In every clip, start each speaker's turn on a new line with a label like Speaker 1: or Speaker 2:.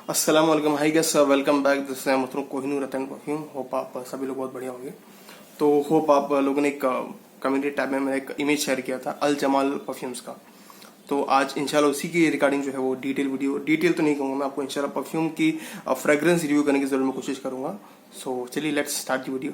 Speaker 1: अस्सलाम वालेकुम, hi guys, welcome back. This है मतलब कोहिनूर रतन परफ्यूम। होप आप सभी लोग बहुत बढ़िया होंगे। तो होप आप लोगों ने एक कम्युनिटी टैब में मैंने एक इमेज शेयर किया था अल जमाल परफ्यूम्स का। तो आज इंशाल्लाह उसी की रिगार्डिंग जो है वो डिटेल तो नहीं कहूँगा मैं आपको, इंशाल्लाह परफ्यूम की फ्रेग्रेंस रिव्यू करने की जरूर मैं कोशिश करूंगा। सो चलिए लेट्स स्टार्ट दी वीडियो।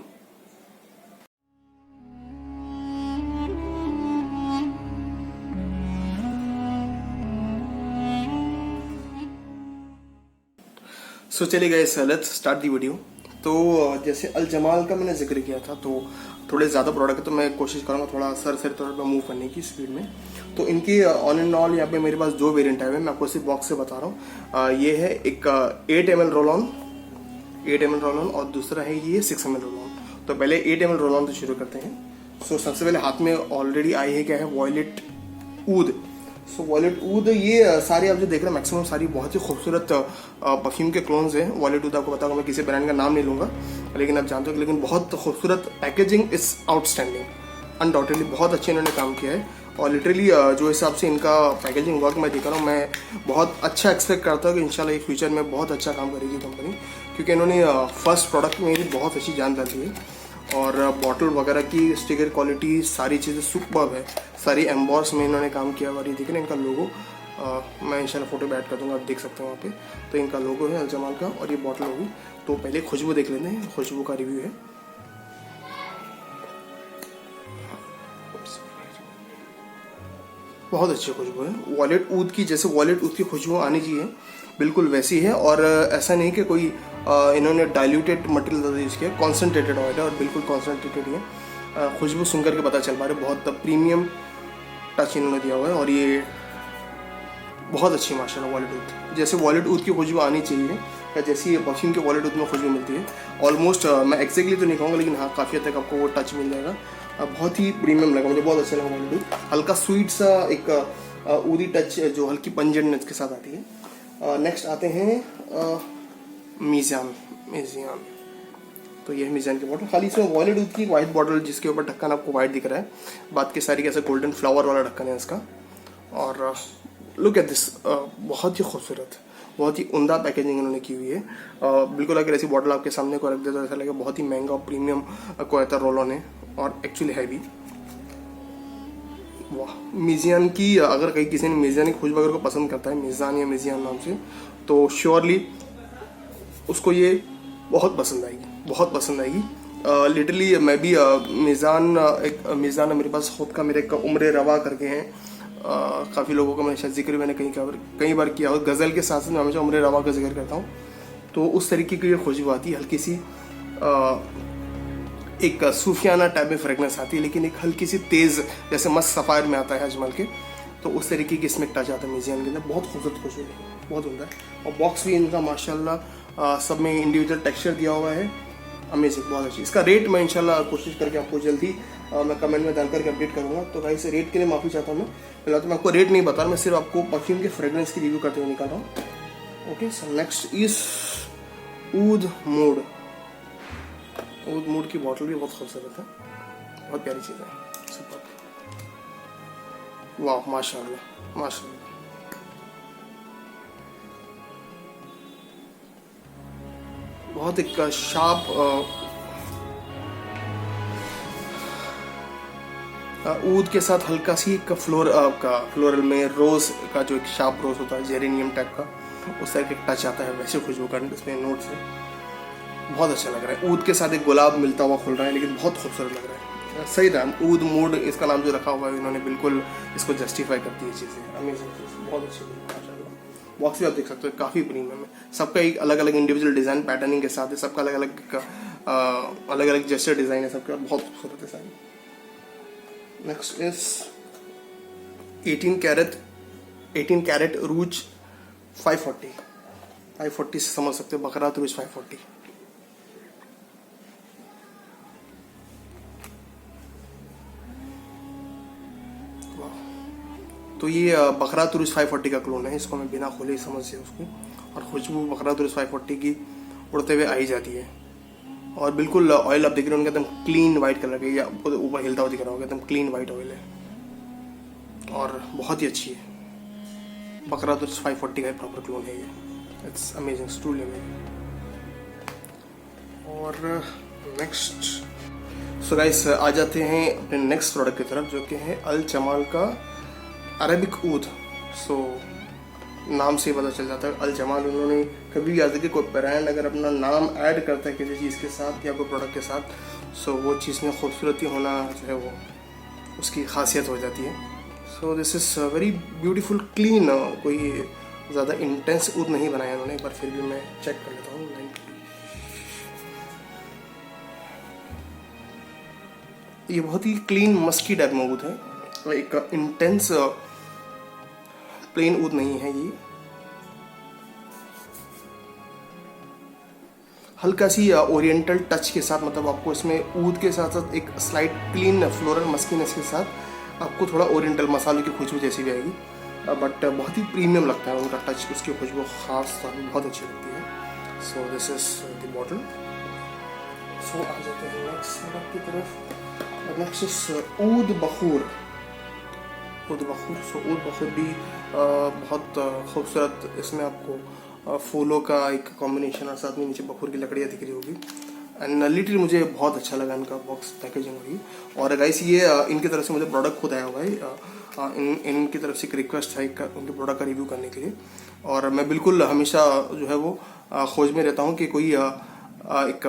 Speaker 1: सो चलिए guys, let's start the video. तो जैसे अल जमाल का मैंने जिक्र किया था, तो थोड़े ज़्यादा प्रोडक्ट है तो मैं कोशिश करूँगा थोड़ा सर तौर पर मूव करने की स्पीड में। तो इनकी ऑन एंड ऑल यहाँ पे मेरे पास दो वेरिएंट है, मैं आपको सिर्फ बॉक्स से बता रहा हूँ। ये है एक 8 ml roll on, 8 ml roll on, और दूसरा है ये 6 ml रोल ऑन। तो पहले 8 ml रोल ऑन से शुरू करते हैं। सो सबसे पहले हाथ में ऑलरेडी आई है क्या है, वॉयलेट ऊद। सो वॉयलेट ऊद, ये सारे आप जो देख रहे हैं मैक्सिमम सारी बहुत ही खूबसूरत परफ्यूम के क्लोन्स हैं। वॉयलेट ऊद आपको बताऊंगा, मैं किसी ब्रांड का नाम नहीं लूंगा, लेकिन आप जानते हो, लेकिन बहुत खूबसूरत पैकेजिंग इज आउटस्टैंडिंग। अनडाउटेडली बहुत अच्छे इन्होंने काम किया है। और लिटरली जो हिसाब से इनका पैकेजिंग वर्क मैं देख रहा हूँ, मैं बहुत अच्छा एक्सपेक्ट करता हूँ कि इंशाल्लाह ये फ्यूचर में बहुत अच्छा काम करेगी कंपनी, क्योंकि इन्होंने फर्स्ट प्रोडक्ट में ही बहुत अच्छी जान डाली है। और बॉटल वगैरह की स्टिकर क्वालिटी सारी चीज़ें सुपर्ब है। सारी एम्बॉस में इन्होंने काम किया हुआ है। देख रहे हैं इनका लोगो, मैं इंशाल्लाह फोटो पे ऐड कर दूंगा, आप देख सकते हैं वहाँ पे। तो इनका लोगो है अल जमाल का, और ये बॉटल होगी। तो पहले खुशबू देख लेते हैं, खुशबू का रिव्यू है। बहुत अच्छी खुशबू है, वॉलेट ऊद की, जैसे वॉलेट ऊद की खुशबू आनी चाहिए बिल्कुल वैसी है। और ऐसा नहीं कि कोई इन्होंने डाइल्यूटेड मटेरियल यूज़ किया, कॉन्सेंट्रेटेड ऑयल है और बिल्कुल कॉन्सेंट्रेटेड ही है। खुशबू सुनकर के पता चल पा रहा है, बहुत प्रीमियम टच इन्होंने दिया हुआ है। और ये बहुत अच्छी माशाल्लाह वॉलेट ऊद, जैसे वॉलेट ऊद की खुशबू आनी चाहिए, या जैसी परफ्यूम के वॉलेट ऊद में खुशबू मिलती है ऑलमोस्ट। मैं एक्जैक्टली तो नहीं कहूँगा, लेकिन हाँ काफ़ी हद तक आपको वो टच मिल जाएगा। बहुत ही प्रीमियम लगा मुझे, बहुत अच्छा लगा वॉलेट ऊद। हल्का स्वीट सा एक ऊदी टच जो हल्की पंजेंटनेस के साथ आती है। नेक्स्ट आते हैं मीज़ान। तो ये है मीज़ान की बॉटल, खाली इसमें वॉलेट ऊद की वाइट बॉटल, जिसके ऊपर ढक्कन आपको वाइट दिख रहा है, बात की सारी कैसे गोल्डन फ्लावर वाला ढक्कन है इसका। और लुक एट दिस, बहुत ही खूबसूरत, बहुत ही उम्दा पैकेजिंग इन्होंने की हुई है। बिल्कुल अगर ऐसी बॉटल आपके सामने को रख दे तो ऐसा लगेगा बहुत ही महंगा और प्रीमियम कोएता रोल ऑन है, और एक्चुअली है भी। वाह, मीज़ान की, अगर कहीं किसी ने मीज़ान की खुशबू अगर को पसंद करता है, मीज़ान या मीज़ान नाम से, तो श्योरली उसको ये बहुत पसंद आएगी, बहुत पसंद आएगी। लिटरली मैं भी मीज़ान मेरे पास खुद का, मेरे एक उम्र रवा करके हैं। काफ़ी लोगों का मैंने शायद जिक्र मैंने कई बार किया, और गज़ल के साथ साथ मैं हमेशा उम्र रवा का जिक्र करता हूँ। तो उस तरीके की ये खुशबू आती है, हल्की सी एक सूफियाना टाइप में फ्रेगनेंस आती है, लेकिन एक हल्की सी तेज़, जैसे मस्त सफ़ायर में आता है अजमल के, तो उस तरीके की इसमें टच आता है मीज़ान के अंदर। बहुत खूबसूरत खुशबू है, बहुत उम्दा है। और बॉक्स भी इनका माशाल्लाह सब में इंडिविजुअल टेक्सचर दिया हुआ है, अमेजिंग, बहुत अच्छी। इसका रेट मैं इंशाल्लाह कोशिश करके आपको जल्दी मैं कमेंट में डाल करके अपडेट करूँगा। तो भाई से रेट के लिए माफ़ी चाहता हूँ मैं, फिलहाल तो मैं आपको रेट नहीं बता रहा, मैं सिर्फ आपको परफ्यूम के फ्रेगरेंस की रिव्यू करते हुए निकाल रहा हूँ। Okay, so next is oud mood. Oud mood की बॉटल भी बहुत खूबसूरत है, बहुत प्यारी चीज़ है, सुपर। वाह, माशाल्लाह माशाल्लाह, बहुत एक शार्प ऊद के साथ हल्का सी एक फ्लोरल में रोज का जो एक शार्प रोज होता है, जेरेनियम टाइप का, उस तरह का टच आता है, वैसे खुशबू का इसमें नोट्स है। बहुत अच्छा लग रहा है। ऊद के साथ एक गुलाब मिलता हुआ खुल रहा है, लेकिन बहुत खूबसूरत लग रहा है। सही नाम ऊद मूड, इसका नाम जो रखा हुआ है इन्होंने, बिल्कुल इसको जस्टिफाई करती है चीज़ें। अमेजिंग चीज़, बहुत अच्छी माशाल्लाह। बॉक्स भी आप देख सकते हो, काफ़ी प्रीमियम है। सबका एक अलग अलग इंडिविजुअल डिज़ाइन पैटर्निंग के साथ है, सबका अलग अलग जेस्चर डिज़ाइन है सबका, बहुत खूबसूरत है सारी। नेक्स्ट इज 18 कैरेट रूज 540 से समझ सकते हो, बकरात रूज 540। तो ये बकरात रूज 540 का क्लोन है, इसको मैं बिना खोले ही समझ से उसको। और खुशबू बकरात रूज 540 की उड़ते हुए आई जाती है, और बिल्कुल ऑयल आप देख रहे हो उनका एकदम क्लीन वाइट कलर का, या ऊपर हिलता हुआ दिख रहा होगा, एकदम क्लीन वाइट ऑयल है और बहुत ही अच्छी है। बकरा तो 540 का प्रॉपर क्लोन है ये। It's amazing, truly amazing. और नेक्स्ट, सो गाइस आ जाते हैं अपने नेक्स्ट प्रोडक्ट की तरफ, जो कि है अल जमाल का अरेबिक ऊद। सो नाम से ही पता चल जाता है अल जमाल। उन्होंने कभी भी याद कि कोई ब्रांड अगर अपना नाम ऐड करता है किसी चीज़ के साथ या कोई प्रोडक्ट के साथ, सो वो चीज़ में खूबसूरती होना जो है वो उसकी खासियत हो जाती है। So this is very beautiful clean, कोई ज़्यादा इंटेंस ऊद नहीं बनाया उन्होंने। एक बार फिर भी मैं चेक कर लेता हूँ। ये बहुत ही क्लीन मस्की टाइप में ऊद है, एक इंटेंस प्लेन ऊद नहीं है ये। हल्का सी ओरिएंटल टच के साथ, मतलब आपको इसमें ऊद के साथ साथ एक स्लाइट क्लीन फ्लोरल मस्कीनेस के साथ आपको थोड़ा ओरिएंटल मसालों की खुशबू जैसी भी आएगी, बट बहुत ही प्रीमियम लगता है उनका टच, उसकी खुशबू खास बहुत अच्छी लगती है। So this is the bottle. So आ जाते हैं नेक्स्ट प्रोडक्ट की तरफ। Next is ऊद बखूर। ऊद बखूर, सो ऊद बखूर भी बहुत खूबसूरत, इसमें आपको फूलों का एक कॉम्बिनेशन और साथ में नीचे बखूर की लकड़ियाँ दिख रही होगी। एंड लिटरली मुझे बहुत अच्छा लगा इनका बॉक्स पैकेजिंग हुई। और गाइस ये इनकी तरफ से मुझे प्रोडक्ट खुद आया हुआ है, इनकी तरफ से एक रिक्वेस्ट है उनके प्रोडक्ट का रिव्यू करने के लिए। और मैं बिल्कुल हमेशा जो है वो खोज में रहता हूँ कि कोई एक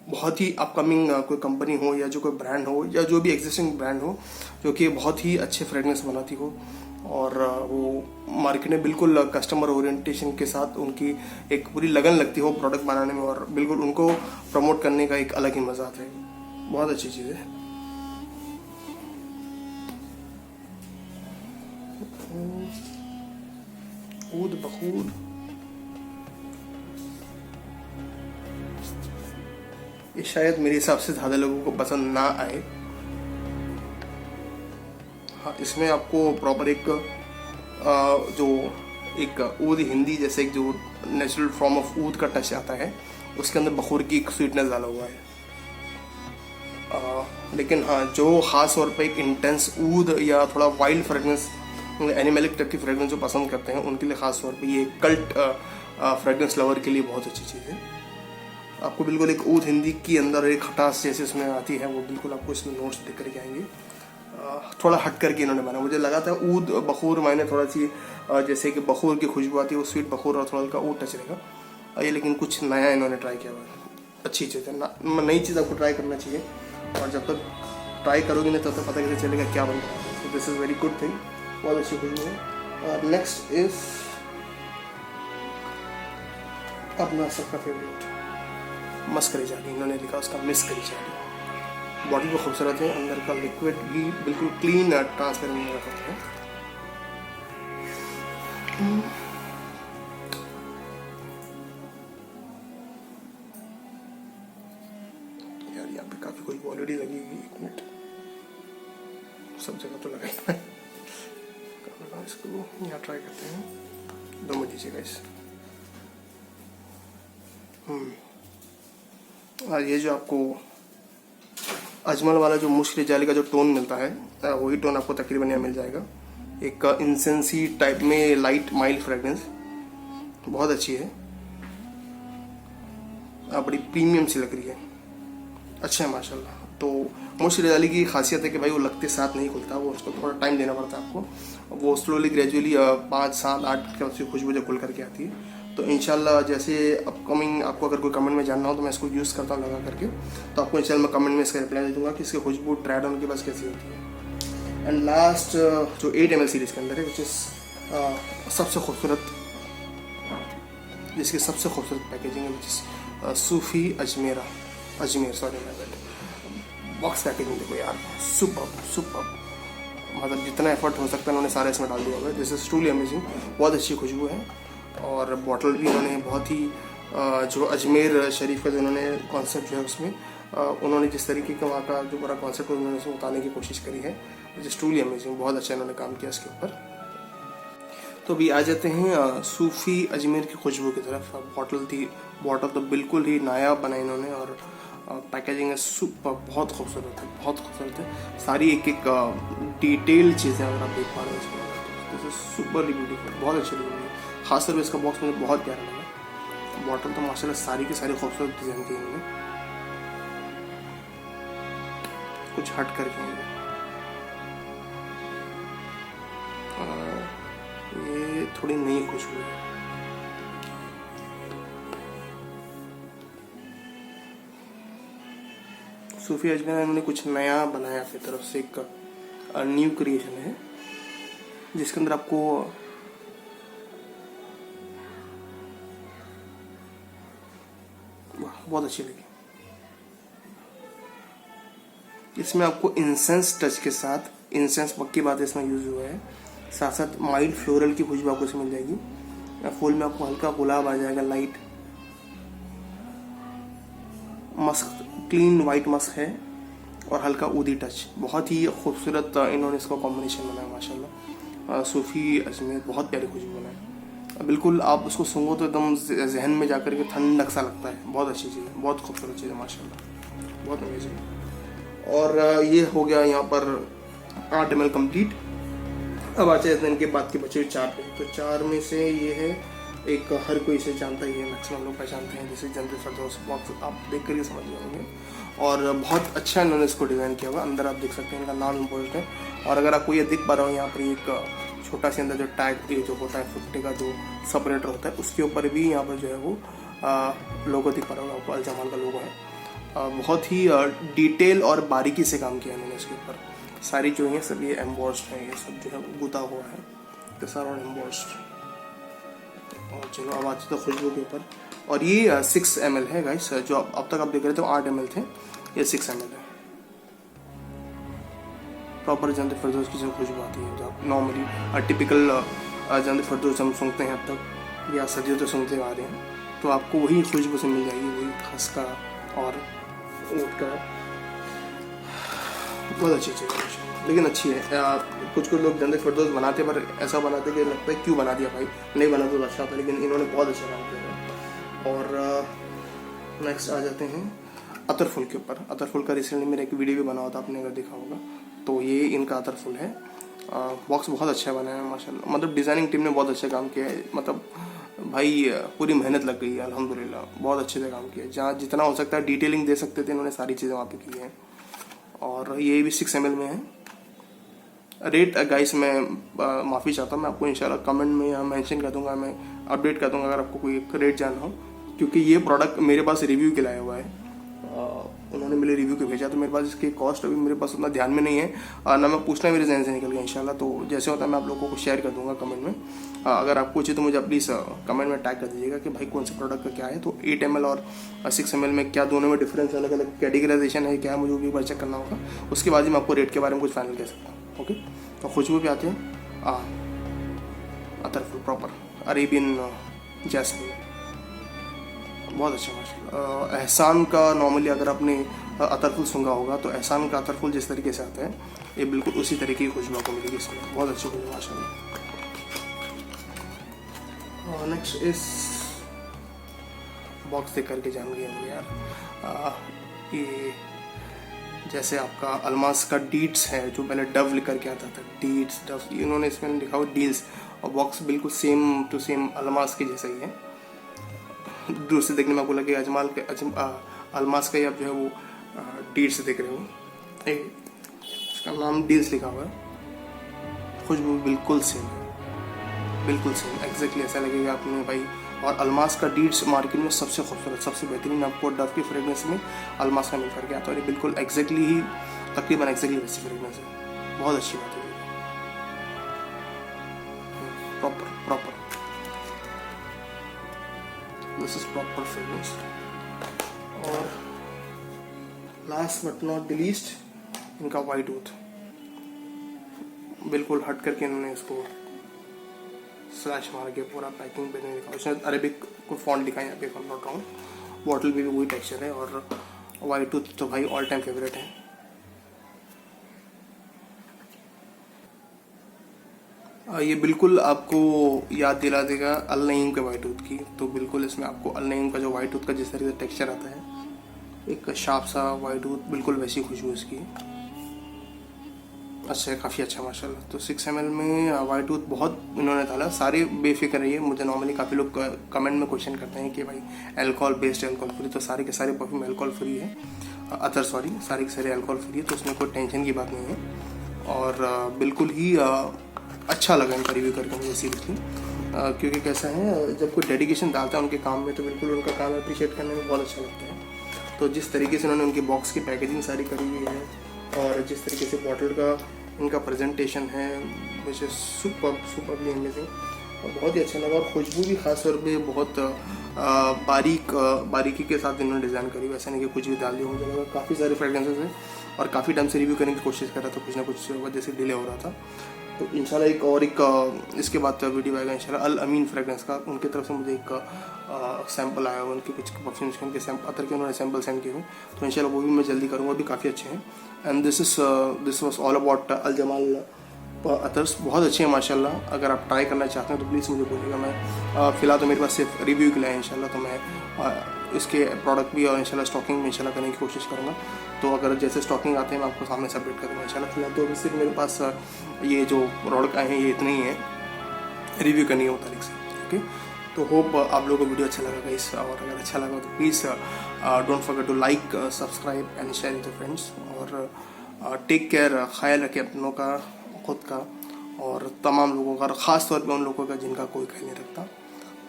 Speaker 1: बहुत ही अपकमिंग कोई कंपनी हो या जो कोई ब्रांड हो या जो भी एग्जिस्टिंग ब्रांड हो जो कि बहुत ही अच्छे फ्रेगनेंस बनाती हो और वो मार्केट में बिल्कुल कस्टमर ओरिएंटेशन के साथ उनकी एक पूरी लगन लगती हो प्रोडक्ट बनाने में, और बिल्कुल उनको प्रमोट करने का एक अलग ही मजा आता है। बहुत अच्छी चीज़ है। ऊद बखूर, ये शायद मेरे हिसाब से ज़्यादा लोगों को पसंद ना आए। हाँ, इसमें आपको प्रॉपर एक जो एक ऊद हिंदी जैसे एक जो नेचुरल फॉर्म ऑफ ऊद का टच आता है, उसके अंदर बखूर की एक स्वीटनेस डाला हुआ है। लेकिन हाँ, जो ख़ास तौर पे एक इंटेंस ऊद या थोड़ा वाइल्ड फ्रेगनेंस, एनिमलिक टाइप की फ्रेगनेंस जो पसंद करते हैं उनके लिए ख़ास तौर पे ये कल्ट फ्रेगनेंस लवर के लिए बहुत अच्छी चीज़ है। आपको बिल्कुल एक ऊद हिंदी की अंदर एक खटास जैसे इसमें आती है, वो बिल्कुल आपको इसमें नोट्स दिख करके आएंगे। थोड़ा हट करके इन्होंने बना, मुझे लगा था ऊद बखूर मायने थोड़ा सी जैसे कि बखूर की खुशबू आती है वो स्वीट बखूर और थोड़ा हल्का ऊद टच रहेगा ये, लेकिन कुछ नया इन्होंने ट्राई किया हुआ है। अच्छी चीज़ है, नई चीज़ आपको ट्राई करना चाहिए, और जब तक ट्राई करोगे नहीं तब तक पता कैसे चलेगा क्या बनता है। So this is very good thing, बहुत अच्छी खुशबू है। और नेक्स्ट इज अपना सबका फेवरेट मस्करी जाली, इन्होंने लिखा उसका मिस्करी जाली। बॉडी भी खूबसूरत है, अंदर का लिक्विड भी बिल्कुल क्लीन ट्रांसपेरेंट नजर आता है। यार यहाँ पे काफी कोई ऑलरेडी लगी हुई, एक मिनट, सब जगह तो लगाई है। इसको यहाँ ट्राई करते हैं, दो मिनट दीजिएगा इस। और ये जो आपको अजमल वाला जो मुश्किल जाली का जो टोन मिलता है वही टोन आपको तकरीबन यहाँ मिल जाएगा। एक इंसेंसी टाइप में लाइट माइल्ड फ्रेगनेंस बहुत अच्छी है, बड़ी प्रीमियम सी लग रही है, अच्छा है माशाल्लाह। तो मुश्किल जाली की खासियत है कि भाई वो लगते साथ नहीं खुलता, वो उसको थोड़ा टाइम देना पड़ता है आपको, वो स्लोली ग्रेजुअली 5, 7, 8 के उसकी खुशबू जो खुल करके आती है। तो इंशाल्लाह जैसे अपकमिंग आपको अगर कोई कमेंट में जानना हो तो मैं इसको यूज़ करता हूँ लगा करके, तो आपको इंशाल्लाह मैं कमेंट में इसका रिप्लाई दे दूँगा कि इसकी खुशबू ट्राई ऑन के पास कैसी होती है। एंड लास्ट जो 8 ml सीरीज़ के अंदर है, विच इज़ सबसे खूबसूरत, जिसकी सबसे खूबसूरत पैकेजिंग है, which is Sufi Ajmer sorry box packaging देखो यार, सुपर मतलब जितना एफर्ट हो सकता है उन्होंने सारे इसमें डाल दिया हुआ है। दिस इज़ ट्रूली अमेजिंग, बहुत अच्छी खुशबू है। और बॉटल भी उन्होंने बहुत ही जो अजमेर शरीफ का जो उन्होंने कॉन्सेप्ट जो है उसमें उन्होंने जिस तरीके का वहाँ का जो पूरा कॉन्सेप्ट उन्होंने उसमें उतारने की कोशिश करी है, विच इज़ ट्रूली अमेजिंग, बहुत अच्छा इन्होंने काम किया इसके ऊपर। तो अभी आ जाते हैं सूफ़ी अजमेर की खुशबू की तरफ। बॉटल तो बिल्कुल ही नायाब बनाई इन्होंने, और पैकेजिंग है सुपर, बहुत खूबसूरत है, सारी एक डिटेल चीज़ें अगर आप देख पा रहे हो इसमें, तो सुपर ब्यूटीफुल, बहुत अच्छी लगी। खासतौर पर इसका बॉक्स मुझे बहुत प्यारा लगा। बॉटल तो माशाल्लाह सारी की सारी खूबसूरत डिजाइन की इन्होंने, कुछ हट करके। ये थोड़ी नई खुशबू है। सूफी अजमेर इन्होंने कुछ नया बनाया अपनी तरफ से, एक न्यू क्रिएशन है जिसके अंदर आपको बहुत अच्छी लगी। इसमें आपको इंसेंस टच के साथ, इंसेंस पक्की बात है इसमें यूज हुआ है, साथ साथ माइल्ड फ्लोरल की खुशबू आपको इसमें मिल जाएगी। फूल में आपको हल्का गुलाब आ जाएगा, light Musk, clean white Musk है और हल्का ऊदी टच। बहुत ही खूबसूरत इन्होंने इसका कॉम्बिनेशन बनाया माशाल्लाह। सूफी अजमेर बहुत प्यारी खुशबू बनाया, बिल्कुल आप उसको सूंघो तो एकदम जहन में जाकर के ठंडक सा लगता है। बहुत अच्छी चीज़ है, बहुत खूबसूरत चीज़ है माशाल्लाह, बहुत अमेजिंग। और ये हो गया यहाँ पर 8 ml कंप्लीट। अब आ जाते हैं इनके बाद के बचे 4 पे। तो 4 में से ये है एक, हर कोई इसे जानता ही है, मैक्सिमम लोग पहचानते हैं, जैसे जंतर फरदौस बॉक्स आप देख कर समझ जाओगे। और बहुत अच्छा इन्होंने इसको डिज़ाइन किया हुआ, अंदर आप देख सकते हैं इनका नाम इम्पोर्ट है। और अगर आपको ये दिख पा रहा हो यहाँ पर एक छोटा सी अंदर जो टैग जो होता है फुट्टे का जो सेपरेटर होता है, उसके ऊपर भी यहाँ पर जो है वो लोगो दिख पा रहा होगा आपको, अल जमाल का लोगो है। बहुत ही डिटेल और बारीकी से काम किया इन्होंने इसके ऊपर। सारी जो है सब ये एम्बॉस्ड है, ये सब जो है गुता हुआ है, ये सारा एम्बॉस्ड। और चलो अब आते तो खुशबू के ऊपर। और ये 6 ml है गाइस, जो अब तक आप देख रहे थे 8 ml थे, ये 6 ml है। प्रॉपर जंतर फरदौस की जो खुशबू आती है, जो आप नॉर्मली टिपिकल जंतर फरदौस हम सूंघते हैं अब तक या सदियों से सूंघते आ रहे हैं, तो आपको वही खुशबू से मिल जाएगी, वही खस का और ऊँट का। बहुत अच्छी चीज़ है, लेकिन अच्छी है। कुछ लोग जंतर फरदौस बनाते पर ऐसा बनाते कि लगता है क्यों बना दिया भाई, नहीं बना तो अच्छा था, लेकिन इन्होंने बहुत अच्छा काम किया है। और नेक्स्ट आ जाते हैं अतर फुल के ऊपर। अतर फुल का रिसेंटली मेरा एक वीडियो भी बना हुआ था, आपने अगर देखा होगा, तो ये इनका अतर फुल है। बॉक्स बहुत अच्छा बनाया है माशाल्लाह, मतलब डिज़ाइनिंग टीम ने बहुत अच्छा काम किया है, मतलब भाई पूरी मेहनत लग गई है अल्हम्दुलिल्लाह, बहुत अच्छे से काम किया है। जहाँ जितना हो सकता है डिटेलिंग दे सकते थे इन्होंने सारी चीज़ें वहाँ पे की हैं। और ये भी 6 ml में है। रेट गाइस मैं माफ़ी चाहता हूँ, मैं आपको इंशाल्लाह कमेंट में या मेंशन कर दूंगा, मैं अपडेट कर दूंगा अगर आपको कोई रेट जानना हो, क्योंकि ये प्रोडक्ट मेरे पास रिव्यू के लाया हुआ है। उन्होंने मेरे रिव्यू के भेजा, तो मेरे पास इसकी कॉस्ट अभी मेरे पास उतना ध्यान में नहीं है ना, मैं पूछना मेरे जहन से निकल गया इंशाल्लाह। तो जैसे होता है मैं आप लोगों को शेयर कर दूंगा कमेंट में। अगर आपको चाहिए तो मुझे प्लीज़ कमेंट में टैग कर दीजिएगा कि भाई कौन से प्रोडक्ट का क्या है। तो 8 ml और 6 ml में क्या दोनों में डिफरेंस, अलग अलग कैटेगराइजेशन है क्या है, मुझे भी एक बार चेक करना होगा, उसके बाद ही मैं आपको रेट के बारे में कुछ फाइनल कह सकता हूँ। ओके, तो खुशबू पे आते हैं। अतर फुल प्रॉपर अरेबियन जैस्मिन, बहुत अच्छा माशाल्लाह। एहसान का नॉर्मली अगर आपने अतरफुल सूंघा होगा तो एहसान का अतरफुल जिस तरीके से आता है, ये बिल्कुल उसी तरीके की खुशबू आपको मिलेगी इसमें, बहुत अच्छी खुशबू माशाल्लाह। नेक्स्ट इस बॉक्स देख करके जान गए होंगे यार, ये जैसे आपका अल्मास का डीट्स है, जो पहले डव लिख करके आता था, डीट्स डव, इन्होंने इसमें लिखा हुआ डील्स, और बॉक्स बिल्कुल सेम टू सेम अल्मास के जैसा ही है। दूर से देखने में आपको लगे अजमाल के अल्मास का ही आप जो है वो डील्स देख रहे हो, इसका नाम डील्स लिखा हुआ है। खुशबू बिल्कुल सेम, बिल्कुल सेम, एग्जैक्टली ऐसा लगेगा आपने भाई। और अल्मास का डीड्स मार्केट में सबसे खूबसूरत, सबसे बेहतरीन आपको डव की फ्रेगनेंस में अल्मास का मिल करके आता है, और ये बिल्कुल एग्जैक्टली ही तकरीबन एग्जैक्टली वैसी फ्रेगनेंस है, बहुत अच्छी बात है। Proper proper this is proper fragrance. और last but not the least इनका वाइट वूड, बिल्कुल हट करके इन्होंने इसको स्लैश मार के पूरा पैकिंग पे नहीं लिखा, उसने अरेबिक को फॉन्ट लिखा है यहाँ पे, if I'm not wrong। Bottle भी वही टेक्सचर है, और वाइट टूथ तो भाई ऑल टाइम फेवरेट है। ये बिल्कुल आपको याद दिला देगा अल नईम के वाइट टूथ की, तो बिल्कुल इसमें आपको अल नईम का जो वाइट टूथ का जिस तरीके से टेक्सचर आता है, एक शार्प सा वाइट टूथ, बिल्कुल वैसी खुशबू इसकी। अच्छा, काफ़ी अच्छा माशाल्लाह। तो 6 ml में वाइट टूथ बहुत इन्होंने डाला, सारे बेफिक्र रहिए। मुझे नॉर्मली काफ़ी लोग कमेंट में क्वेश्चन करते हैं कि भाई अल्कोहल बेस्ड, अल्कोहल फ्री, तो सारे के सारे परफ्यूम अल्कोहल फ्री है, सारे के सारे अल्कोहल फ्री है, तो उसमें कोई टेंशन की बात नहीं है। और बिल्कुल ही अच्छा लगा इनका रिव्यू करके मुझे सीरियसली, क्योंकि कैसा है, जब कोई डेडिकेशन डालता है उनके काम में तो बिल्कुल उनका काम अप्रिशिएट करने में बहुत अच्छा लगता है। तो जिस तरीके से उन्होंने उनकी बॉक्स की पैकेजिंग सारी करी हुई है और जिस तरीके से बॉटल का इनका प्रेजेंटेशन है, विच इज़ सुपरली अमेजिंग, और बहुत ही अच्छा लगा। और खुशबू भी खास तौर पे बहुत बारीकी के साथ इन्होंने डिज़ाइन करी, वैसा नहीं कि कुछ भी डाल दिया। मुझे लगा काफ़ी सारे फ्रेगरेंसेस हैं और काफ़ी टाइम से रिव्यू करने की कोशिश कर रहा था, कुछ ना कुछ वजह से डिले हो रहा था। तो इंशाल्लाह एक इसके बाद वीडियो आएगा इंशाल्लाह अल अमीन फ्रेगरेंस का। उनकी तरफ से मुझे एक सैम्पल आया हुआ, उनके कुछ परफ्यूम्स के, उनके अतर के उन्होंने सैम्पल सेंड किए हुए, तो इंशाल्लाह वो भी मैं जल्दी करूँगा, भी काफ़ी अच्छे हैं। And this was all about Al Jamal attars. बहुत अच्छे हैं माशाल्लाह। अगर आप ट्राई करना चाहते हैं तो प्लीज़ मुझे बोलिएगा। मैं फ़िलहाल तो मेरे पास सिर्फ रिव्यू के लिए है इंशाल्लाह, तो मैं इसके प्रोडक्ट भी और इंशाल्लाह स्टॉकिंग में इंशाल्लाह करने की कोशिश करूँगा। तो अगर जैसे स्टॉकिंग आते हैं मैं आपको सामने सबमिट करूँगा इंशाल्लाह। फिलहाल तो अभी सिर्फ मेरे पास ये जो प्रोडक्ट आए हैं ये इतने ही हैं रिव्यू करनी है मुतालिक से। ओके, तो होप आप लोगों को वीडियो अच्छा लगा गाइस, और अगर अच्छा लगा तो please don't forget to like, subscribe and share with friends. और टेक केयर, ख्याल रखें अपनों का, खुद का और तमाम लोगों का, और ख़ास तौर पे उन लोगों का जिनका कोई ख्याल नहीं रखता।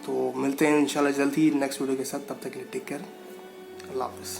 Speaker 1: तो मिलते हैं इंशाल्लाह जल्द ही नेक्स्ट वीडियो के साथ, तब तक के लिए टेक केयर, अल्लाह हाफ़िज़।